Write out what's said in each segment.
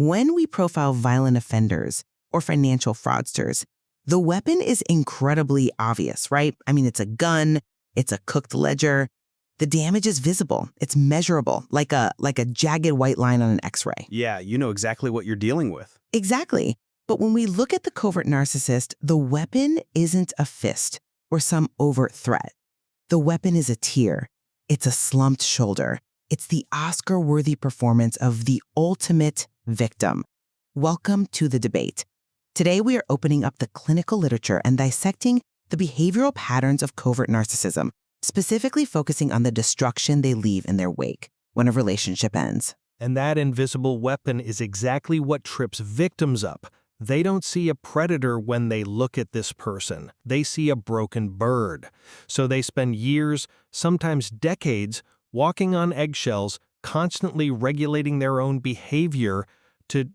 When we profile violent offenders or financial fraudsters, the weapon is incredibly obvious, right? I mean, it's a gun, it's a cooked ledger. The damage is visible, it's measurable, like a jagged white line on an X-ray. Yeah, you know exactly what you're dealing with. Exactly. But when we look at the covert narcissist, the weapon isn't a fist or some overt threat. The weapon is a tear. It's a slumped shoulder. It's the Oscar-worthy performance of the ultimate victim. Welcome to the debate. Today, we are opening up the clinical literature and dissecting the behavioral patterns of covert narcissism, specifically focusing on the destruction they leave in their wake when a relationship ends. And that invisible weapon is exactly what trips victims up. They don't see a predator when they look at this person. They see a broken bird. So they spend years, sometimes decades, walking on eggshells, constantly regulating their own behavior to,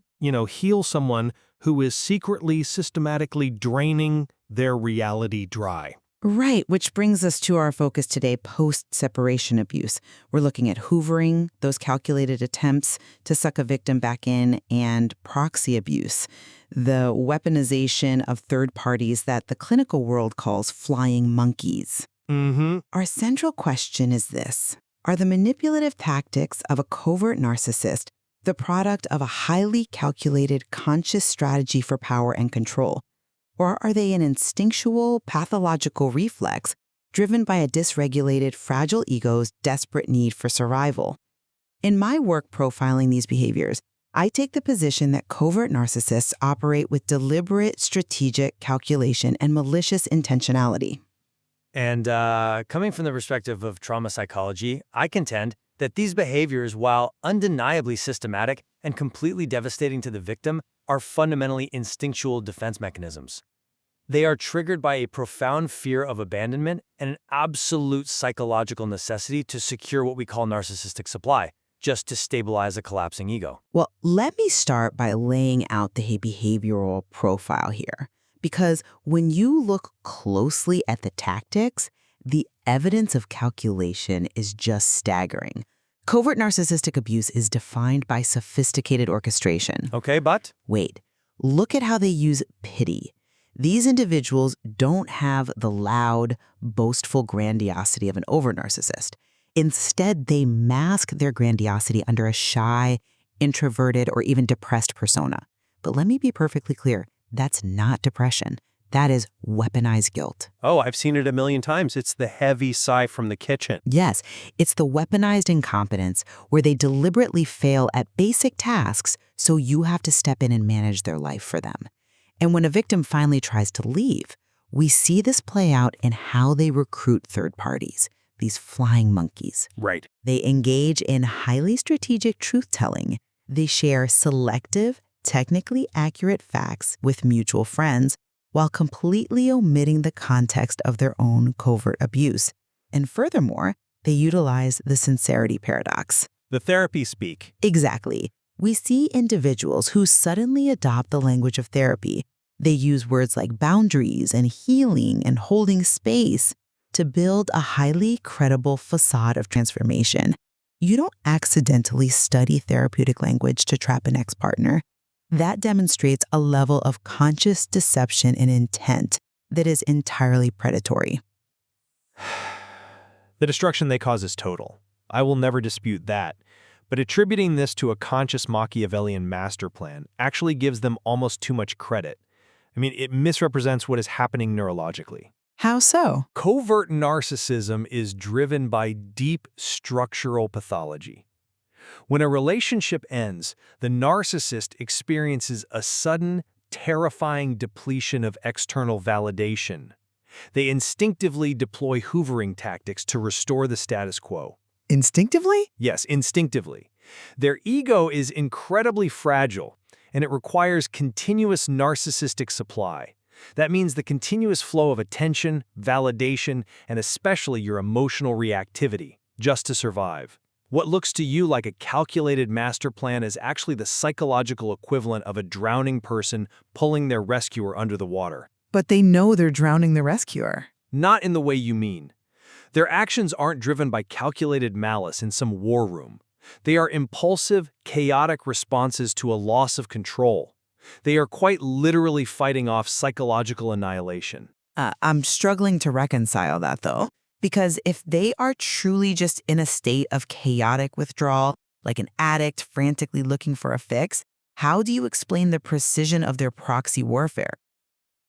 heal someone who is secretly, systematically draining their reality dry. Right, which brings us to our focus today, post-separation abuse. We're looking at hoovering, those calculated attempts to suck a victim back in, and proxy abuse, the weaponization of third parties that the clinical world calls flying monkeys. Our central question is this: are the manipulative tactics of a covert narcissist the product of a highly calculated, conscious strategy for power and control? Or are they an instinctual, pathological reflex driven by a dysregulated, fragile ego's desperate need for survival? In my work profiling these behaviors, I take the position that covert narcissists operate with deliberate, strategic calculation and malicious intentionality. And coming from the perspective of trauma psychology, I contend that these behaviors, while undeniably systematic and completely devastating to the victim, are fundamentally instinctual defense mechanisms. They are triggered by a profound fear of abandonment and an absolute psychological necessity to secure what we call narcissistic supply, just to stabilize a collapsing ego. Well, let me start by laying out the behavioral profile here. Because when you look closely at the tactics, the evidence of calculation is just staggering. Covert narcissistic abuse is defined by sophisticated orchestration. Okay, but? Wait, look at how they use pity. These individuals don't have the loud, boastful grandiosity of an over-narcissist. Instead, they mask their grandiosity under a shy, introverted, or even depressed persona. But let me be perfectly clear, that's not depression. That is weaponized guilt. Oh, I've seen it a million times. It's the heavy sigh from the kitchen. Yes, it's the weaponized incompetence where they deliberately fail at basic tasks so you have to step in and manage their life for them. And when a victim finally tries to leave, we see this play out in how they recruit third parties, these flying monkeys. Right. They engage in highly strategic truth-telling. They share selective, technically accurate facts with mutual friends while completely omitting the context of their own covert abuse. And furthermore, they utilize the sincerity paradox. The therapy speak. Exactly. We see individuals who suddenly adopt the language of therapy. They use words like boundaries and healing and holding space to build a highly credible facade of transformation. You don't accidentally study therapeutic language to trap an ex-partner. That demonstrates a level of conscious deception and intent that is entirely predatory. The destruction they cause is total. I will never dispute that. But attributing this to a conscious Machiavellian master plan actually gives them almost too much credit. I mean, it misrepresents what is happening neurologically. How so? Covert narcissism is driven by deep structural pathology. When a relationship ends, the narcissist experiences a sudden, terrifying depletion of external validation. They instinctively deploy hoovering tactics to restore the status quo. Instinctively? Yes, instinctively. Their ego is incredibly fragile, and it requires continuous narcissistic supply. That means the continuous flow of attention, validation, and especially your emotional reactivity, just to survive. What looks to you like a calculated master plan is actually the psychological equivalent of a drowning person pulling their rescuer under the water. But they know they're drowning the rescuer. Not in the way you mean. Their actions aren't driven by calculated malice in some war room. They are impulsive, chaotic responses to a loss of control. They are quite literally fighting off psychological annihilation. I'm struggling to reconcile that, though, because if they are truly just in a state of chaotic withdrawal, like an addict frantically looking for a fix, how do you explain the precision of their proxy warfare?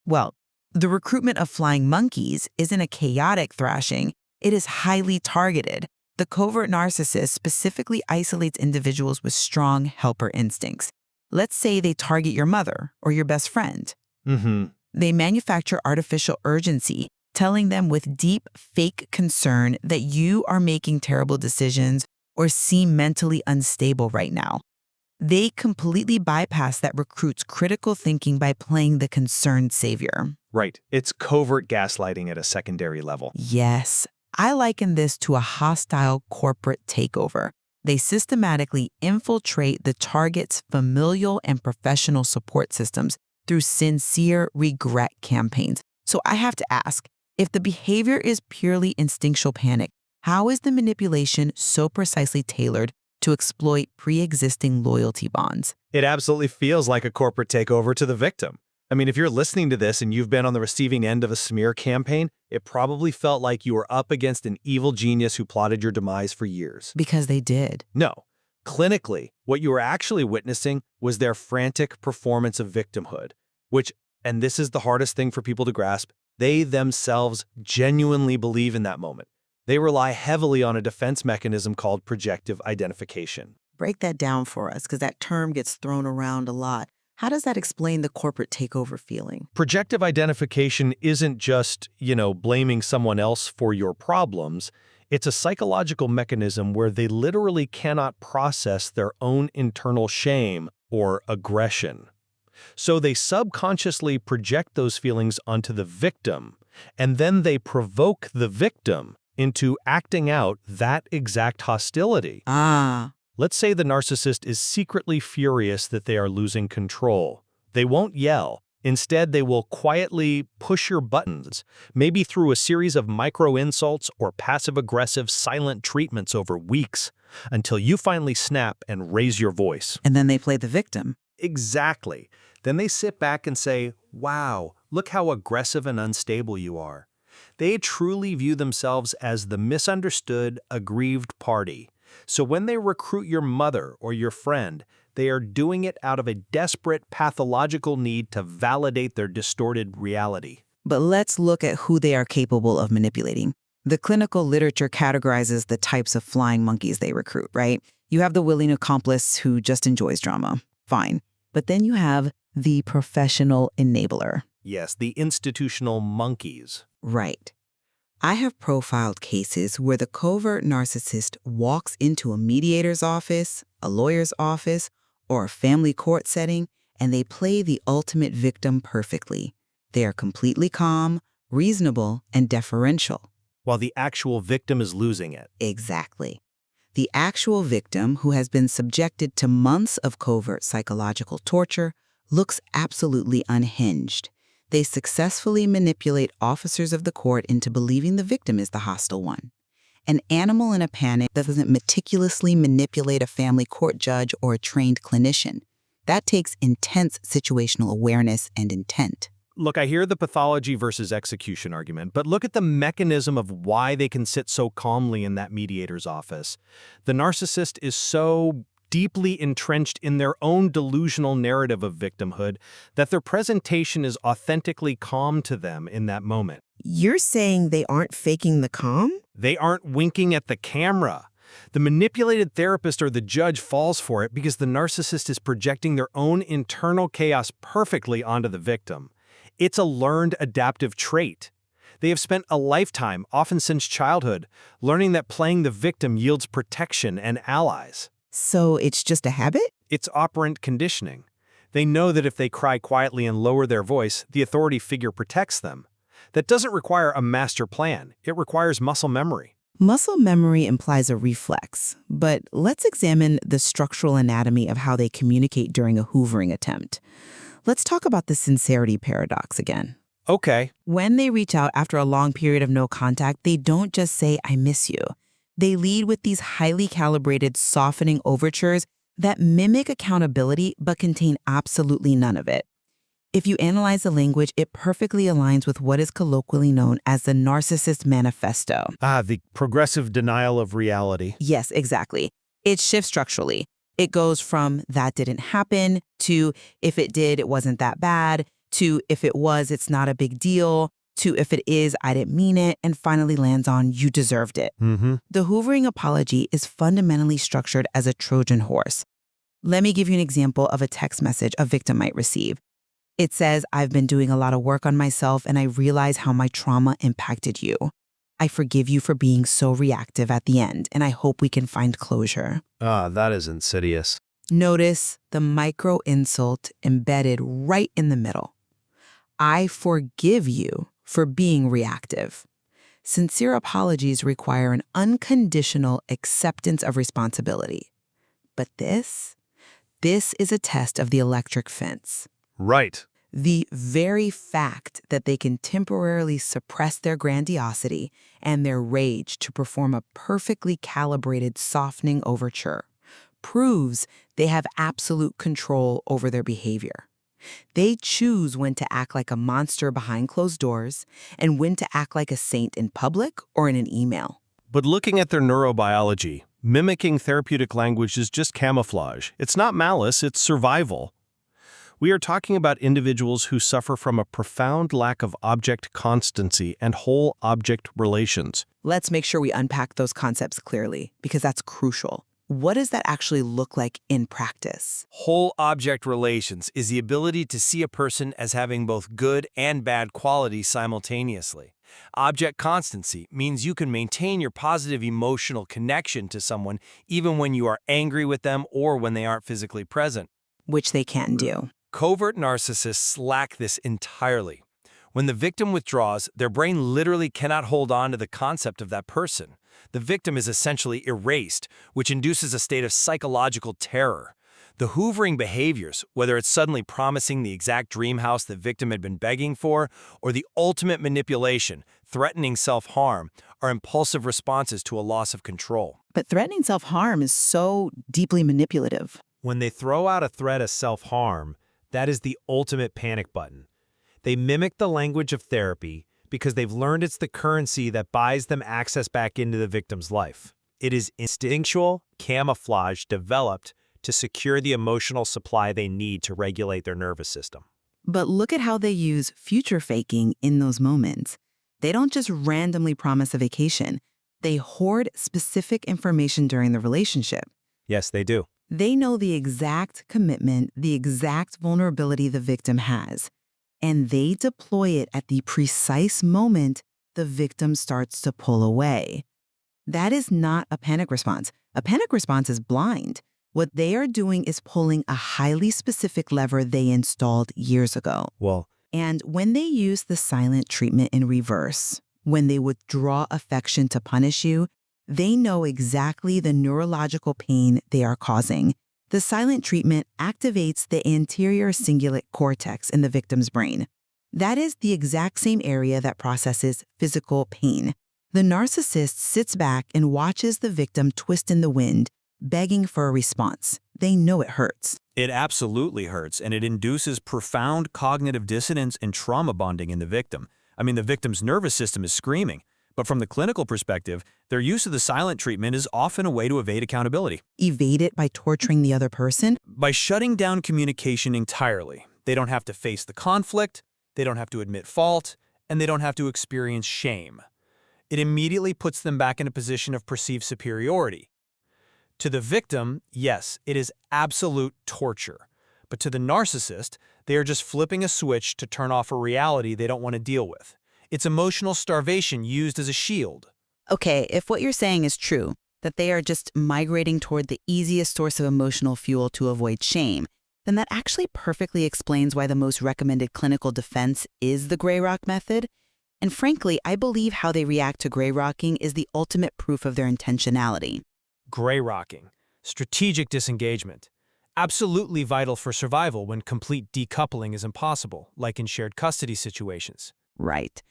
Well, the recruitment of flying monkeys isn't a chaotic thrashing, it is highly targeted. The covert narcissist specifically isolates individuals with strong helper instincts. Let's say they target your mother or your best friend. They manufacture artificial urgency, telling them with deep, fake concern that you are making terrible decisions or seem mentally unstable right now. They completely bypass that recruit's critical thinking by playing the concerned savior. Right. It's covert gaslighting at a secondary level. Yes, I liken this to a hostile corporate takeover. They systematically infiltrate the target's familial and professional support systems through sincere regret campaigns. So I have to ask, if the behavior is purely instinctual panic, how is the manipulation so precisely tailored to exploit pre-existing loyalty bonds? It absolutely feels like a corporate takeover to the victim. I mean, if you're listening to this and you've been on the receiving end of a smear campaign, it probably felt like you were up against an evil genius who plotted your demise for years. Because they did. No. Clinically, what you were actually witnessing was their frantic performance of victimhood, which, and this is the hardest thing for people to grasp, they themselves genuinely believe in that moment. They rely heavily on a defense mechanism called projective identification. Break that down for us, because that term gets thrown around a lot. How does that explain the corporate takeover feeling? Projective identification isn't just, blaming someone else for your problems. It's a psychological mechanism where they literally cannot process their own internal shame or aggression. So they subconsciously project those feelings onto the victim, and then they provoke the victim into acting out that exact hostility. Let's say the narcissist is secretly furious that they are losing control. They won't yell. Instead, they will quietly push your buttons, maybe through a series of micro-insults or passive-aggressive silent treatments over weeks, until you finally snap and raise your voice. And then they play the victim. Exactly. Then they sit back and say, "Wow, look how aggressive and unstable you are." They truly view themselves as the misunderstood, aggrieved party. So when they recruit your mother or your friend, they are doing it out of a desperate, pathological need to validate their distorted reality. But let's look at who they are capable of manipulating. The clinical literature categorizes the types of flying monkeys they recruit, right? You have the willing accomplice who just enjoys drama. Fine. But then you have the professional enabler. Yes, the institutional monkeys. Right. I have profiled cases where the covert narcissist walks into a mediator's office, a lawyer's office, or a family court setting, and they play the ultimate victim perfectly. They are completely calm, reasonable, and deferential. While the actual victim is losing it. Exactly. The actual victim, who has been subjected to months of covert psychological torture, looks absolutely unhinged. They successfully manipulate officers of the court into believing the victim is the hostile one. An animal in a panic doesn't meticulously manipulate a family court judge or a trained clinician. That takes intense situational awareness and intent. Look, I hear the pathology versus execution argument, but look at the mechanism of why they can sit so calmly in that mediator's office. The narcissist is so deeply entrenched in their own delusional narrative of victimhood that their presentation is authentically calm to them in that moment. You're saying they aren't faking the calm? They aren't winking at the camera. The manipulated therapist or the judge falls for it because the narcissist is projecting their own internal chaos perfectly onto the victim. It's a learned adaptive trait. They have spent a lifetime, often since childhood, learning that playing the victim yields protection and allies. So it's just a habit? It's operant conditioning. They know that if they cry quietly and lower their voice, the authority figure protects them. That doesn't require a master plan. It requires muscle memory. Muscle memory implies a reflex, but let's examine the structural anatomy of how they communicate during a hoovering attempt. Let's talk about the sincerity paradox again. Okay. When they reach out after a long period of no contact, they don't just say, "I miss you." They lead with these highly calibrated, softening overtures that mimic accountability but contain absolutely none of it. If you analyze the language, it perfectly aligns with what is colloquially known as the narcissist manifesto. The progressive denial of reality. Yes, exactly. It shifts structurally. It goes from "that didn't happen" to "if it did, it wasn't that bad" to "if it was, it's not a big deal" to "if it is, I didn't mean it," and finally lands on "you deserved it." The Hoovering apology is fundamentally structured as a Trojan horse. Let me give you an example of a text message a victim might receive. It says, "I've been doing a lot of work on myself and I realize how my trauma impacted you. I forgive you for being so reactive at the end, and I hope we can find closure." That is insidious. Notice the micro insult embedded right in the middle. "I forgive you for being reactive." Sincere apologies require an unconditional acceptance of responsibility. But this is a test of the electric fence. Right. The very fact that they can temporarily suppress their grandiosity and their rage to perform a perfectly calibrated softening overture proves they have absolute control over their behavior. They choose when to act like a monster behind closed doors and when to act like a saint in public or in an email. But looking at their neurobiology, mimicking therapeutic language is just camouflage. It's not malice, it's survival. We are talking about individuals who suffer from a profound lack of object constancy and whole object relations. Let's make sure we unpack those concepts clearly, because that's crucial. What does that actually look like in practice? Whole object relations is the ability to see a person as having both good and bad qualities simultaneously. Object constancy means you can maintain your positive emotional connection to someone even when you are angry with them or when they aren't physically present. Which they can do. Covert narcissists lack this entirely. When the victim withdraws, their brain literally cannot hold on to the concept of that person. The victim is essentially erased, which induces a state of psychological terror. The hoovering behaviors, whether it's suddenly promising the exact dream house the victim had been begging for, or the ultimate manipulation, threatening self-harm, are impulsive responses to a loss of control. But threatening self-harm is so deeply manipulative. When they throw out a threat of self-harm, that is the ultimate panic button. They mimic the language of therapy because they've learned it's the currency that buys them access back into the victim's life. It is instinctual camouflage developed to secure the emotional supply they need to regulate their nervous system. But look at how they use future faking in those moments. They don't just randomly promise a vacation. They hoard specific information during the relationship. Yes, they do. They know the exact commitment, the exact vulnerability the victim has, and they deploy it at the precise moment the victim starts to pull away. That is not a panic response. A panic response is blind. What they are doing is pulling a highly specific lever they installed years ago. And when they use the silent treatment in reverse, when they withdraw affection to punish you, they know exactly the neurological pain they are causing. The silent treatment activates the anterior cingulate cortex in the victim's brain. That is the exact same area that processes physical pain. The narcissist sits back and watches the victim twist in the wind, begging for a response. They know it hurts. It absolutely hurts, and it induces profound cognitive dissonance and trauma bonding in the victim. I mean, the victim's nervous system is screaming. But from the clinical perspective, their use of the silent treatment is often a way to evade accountability. Evade it by torturing the other person? By shutting down communication entirely. They don't have to face the conflict, they don't have to admit fault, and they don't have to experience shame. It immediately puts them back in a position of perceived superiority. To the victim, yes, it is absolute torture. But to the narcissist, they are just flipping a switch to turn off a reality they don't want to deal with. It's emotional starvation used as a shield. Okay, if what you're saying is true, that they are just migrating toward the easiest source of emotional fuel to avoid shame, then that actually perfectly explains why the most recommended clinical defense is the gray rock method. And frankly, I believe how they react to gray rocking is the ultimate proof of their intentionality. Gray rocking, strategic disengagement. Absolutely vital for survival when complete decoupling is impossible, like in shared custody situations. Right.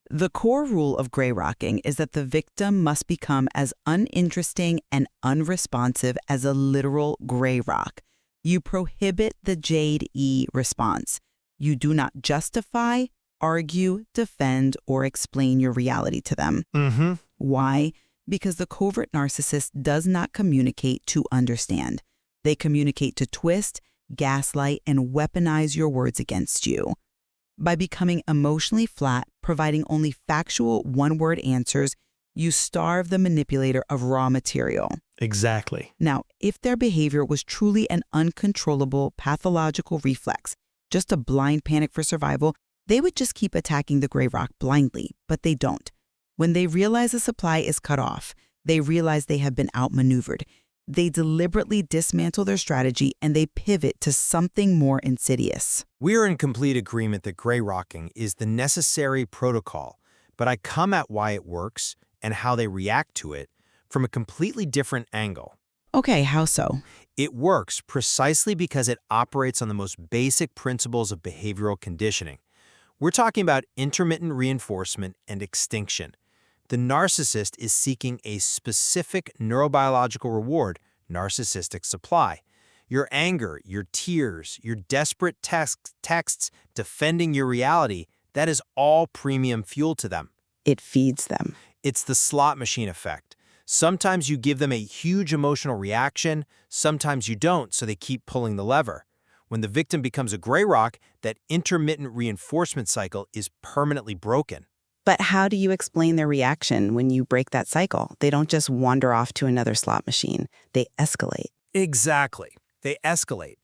The core rule of gray rocking is that the victim must become as uninteresting and unresponsive as a literal gray rock. You prohibit the Jade E response. You do not justify, argue, defend, or explain your reality to them. Why? Because the covert narcissist does not communicate to understand. They communicate to twist, gaslight, and weaponize your words against you. By becoming emotionally flat, providing only factual one-word answers, you starve the manipulator of raw material. Exactly. Now, if their behavior was truly an uncontrollable pathological reflex, just a blind panic for survival, they would just keep attacking the gray rock blindly, but they don't. When they realize the supply is cut off, they realize they have been outmaneuvered. They deliberately dismantle their strategy and they pivot to something more insidious. We're in complete agreement that gray rocking is the necessary protocol, but I come at why it works and how they react to it from a completely different angle. Okay, how so? It works precisely because it operates on the most basic principles of behavioral conditioning. We're talking about intermittent reinforcement and extinction. The narcissist is seeking a specific neurobiological reward, narcissistic supply. Your anger, your tears, your desperate texts defending your reality, that is all premium fuel to them. It feeds them. It's the slot machine effect. Sometimes you give them a huge emotional reaction, sometimes you don't, so they keep pulling the lever. When the victim becomes a gray rock, that intermittent reinforcement cycle is permanently broken. But how do you explain their reaction when you break that cycle? They don't just wander off to another slot machine. They escalate. Exactly. They escalate.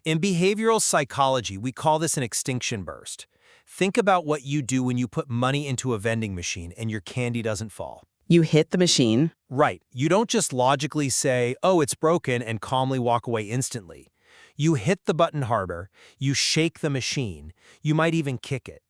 In behavioral psychology, we call this an extinction burst. Think about what you do when you put money into a vending machine and your candy doesn't fall. You hit the machine. Right. You don't just logically say, oh, it's broken, and calmly walk away instantly. You hit the button harder, you shake the machine, you might even kick it.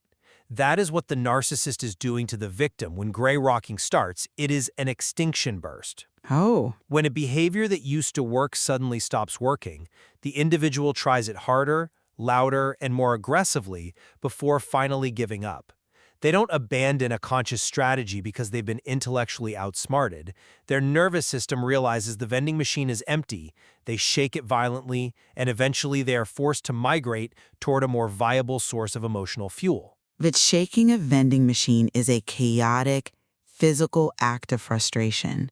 That is what the narcissist is doing to the victim when gray rocking starts. It is an extinction burst. Oh. When a behavior that used to work suddenly stops working, the individual tries it harder, louder, and more aggressively before finally giving up. They don't abandon a conscious strategy because they've been intellectually outsmarted. Their nervous system realizes the vending machine is empty, they shake it violently, and eventually they are forced to migrate toward a more viable source of emotional fuel. But shaking a vending machine is a chaotic, physical act of frustration.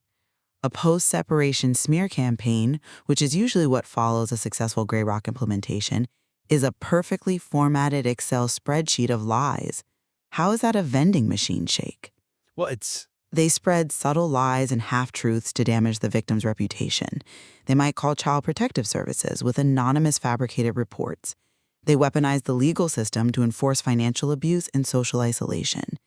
A post-separation smear campaign, which is usually what follows a successful gray rock implementation, is a perfectly formatted Excel spreadsheet of lies. How is that a vending machine shake? Well, They spread subtle lies and half-truths to damage the victim's reputation. They might call Child Protective Services with anonymous fabricated reports. They weaponize the legal system to enforce financial abuse and social isolation.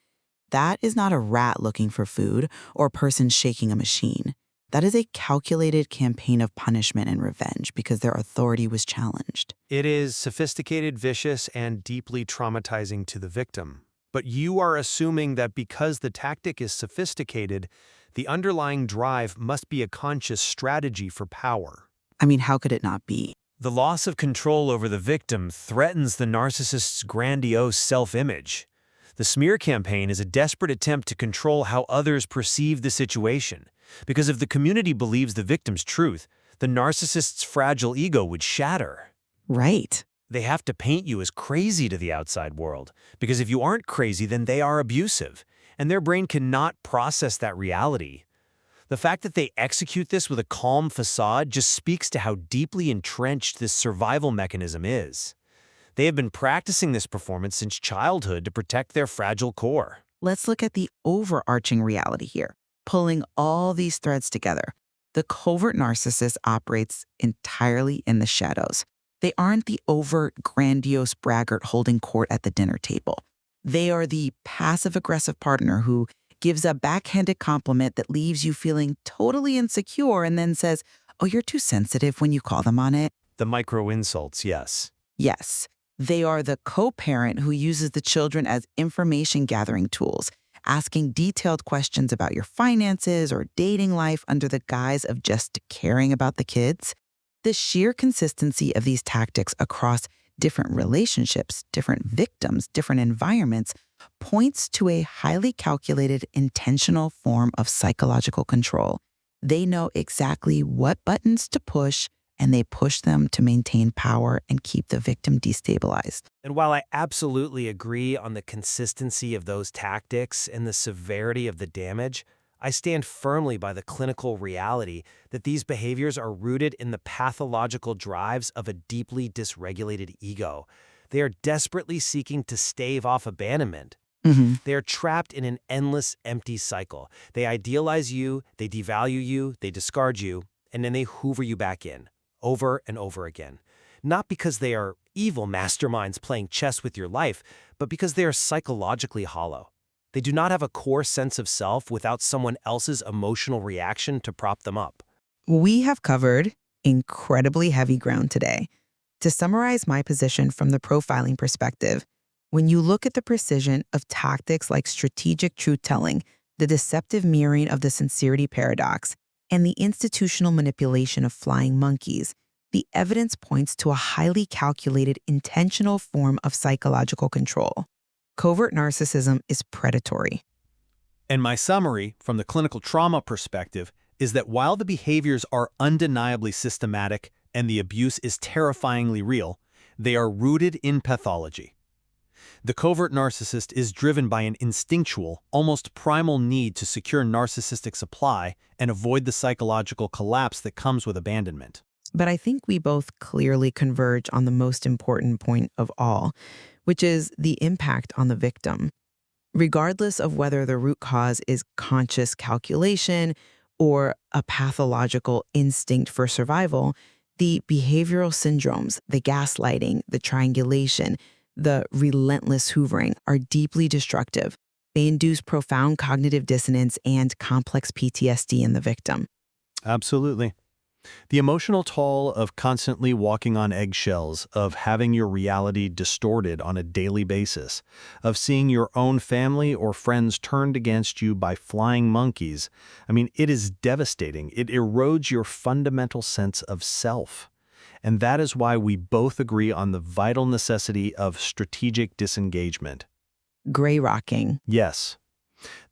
That is not a rat looking for food or a person shaking a machine. That is a calculated campaign of punishment and revenge because their authority was challenged. It is sophisticated, vicious, and deeply traumatizing to the victim. But you are assuming that because the tactic is sophisticated, the underlying drive must be a conscious strategy for power. I mean, how could it not be? The loss of control over the victim threatens the narcissist's grandiose self-image. The smear campaign is a desperate attempt to control how others perceive the situation, because if the community believes the victim's truth, the narcissist's fragile ego would shatter. Right. They have to paint you as crazy to the outside world, because if you aren't crazy, then they are abusive, and their brain cannot process that reality. The fact that they execute this with a calm facade just speaks to how deeply entrenched this survival mechanism is. They have been practicing this performance since childhood to protect their fragile core. Let's look at the overarching reality here, pulling all these threads together. The covert narcissist operates entirely in the shadows. They aren't the overt, grandiose braggart holding court at the dinner table. They are the passive-aggressive partner who gives a backhanded compliment that leaves you feeling totally insecure and then says, oh, you're too sensitive when you call them on it. The micro-insults, yes. Yes, they are the co-parent who uses the children as information-gathering tools, asking detailed questions about your finances or dating life under the guise of just caring about the kids. The sheer consistency of these tactics across different relationships, different victims, different environments points to a highly calculated, intentional form of psychological control. They know exactly what buttons to push, and they push them to maintain power and keep the victim destabilized. And while I absolutely agree on the consistency of those tactics and the severity of the damage, I stand firmly by the clinical reality that these behaviors are rooted in the pathological drives of a deeply dysregulated ego. They are desperately seeking to stave off abandonment. They are trapped in an endless, empty cycle. They idealize you, they devalue you, they discard you, and then they hoover you back in, over and over again. Not because they are evil masterminds playing chess with your life, but because they are psychologically hollow. They do not have a core sense of self without someone else's emotional reaction to prop them up. We have covered incredibly heavy ground today. To summarize my position from the profiling perspective, when you look at the precision of tactics like strategic truth-telling, the deceptive mirroring of the sincerity paradox, and the institutional manipulation of flying monkeys, the evidence points to a highly calculated, intentional form of psychological control. Covert narcissism is predatory. And my summary, from the clinical trauma perspective, is that while the behaviors are undeniably systematic and the abuse is terrifyingly real, they are rooted in pathology. The covert narcissist is driven by an instinctual, almost primal need to secure narcissistic supply and avoid the psychological collapse that comes with abandonment. But I think we both clearly converge on the most important point of all, which is the impact on the victim. Regardless of whether the root cause is conscious calculation or a pathological instinct for survival, the behavioral syndromes, the gaslighting, the triangulation, the relentless hoovering are deeply destructive. They induce profound cognitive dissonance and complex PTSD in the victim. Absolutely. The emotional toll of constantly walking on eggshells, of having your reality distorted on a daily basis, of seeing your own family or friends turned against you by flying monkeys, it is devastating. It erodes your fundamental sense of self. And that is why we both agree on the vital necessity of strategic disengagement. Gray rocking. Yes.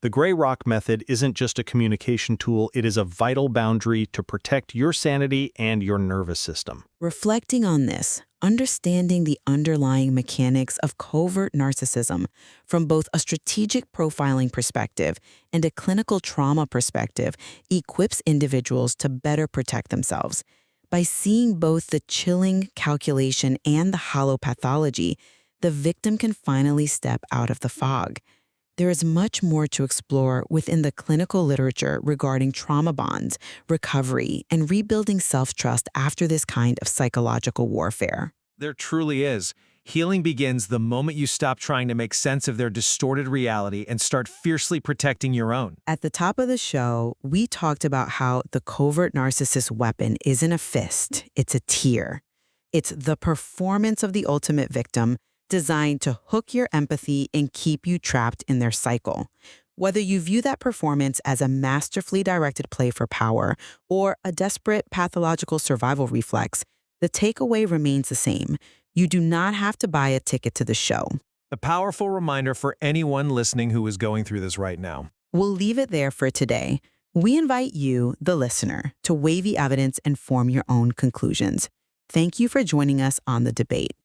The gray rock method isn't just a communication tool, it is a vital boundary to protect your sanity and your nervous system. Reflecting on this, understanding the underlying mechanics of covert narcissism from both a strategic profiling perspective and a clinical trauma perspective equips individuals to better protect themselves. By seeing both the chilling calculation and the hollow pathology, the victim can finally step out of the fog. There is much more to explore within the clinical literature regarding trauma bonds, recovery, and rebuilding self-trust after this kind of psychological warfare. There truly is. Healing begins the moment you stop trying to make sense of their distorted reality and start fiercely protecting your own. At the top of the show, we talked about how the covert narcissist weapon isn't a fist, it's a tier. It's the performance of the ultimate victim, designed to hook your empathy and keep you trapped in their cycle. Whether you view that performance as a masterfully directed play for power or a desperate pathological survival reflex, the takeaway remains the same. You do not have to buy a ticket to the show. A powerful reminder for anyone listening who is going through this right now. We'll leave it there for today. We invite you, the listener, to weigh the evidence and form your own conclusions. Thank you for joining us on the debate.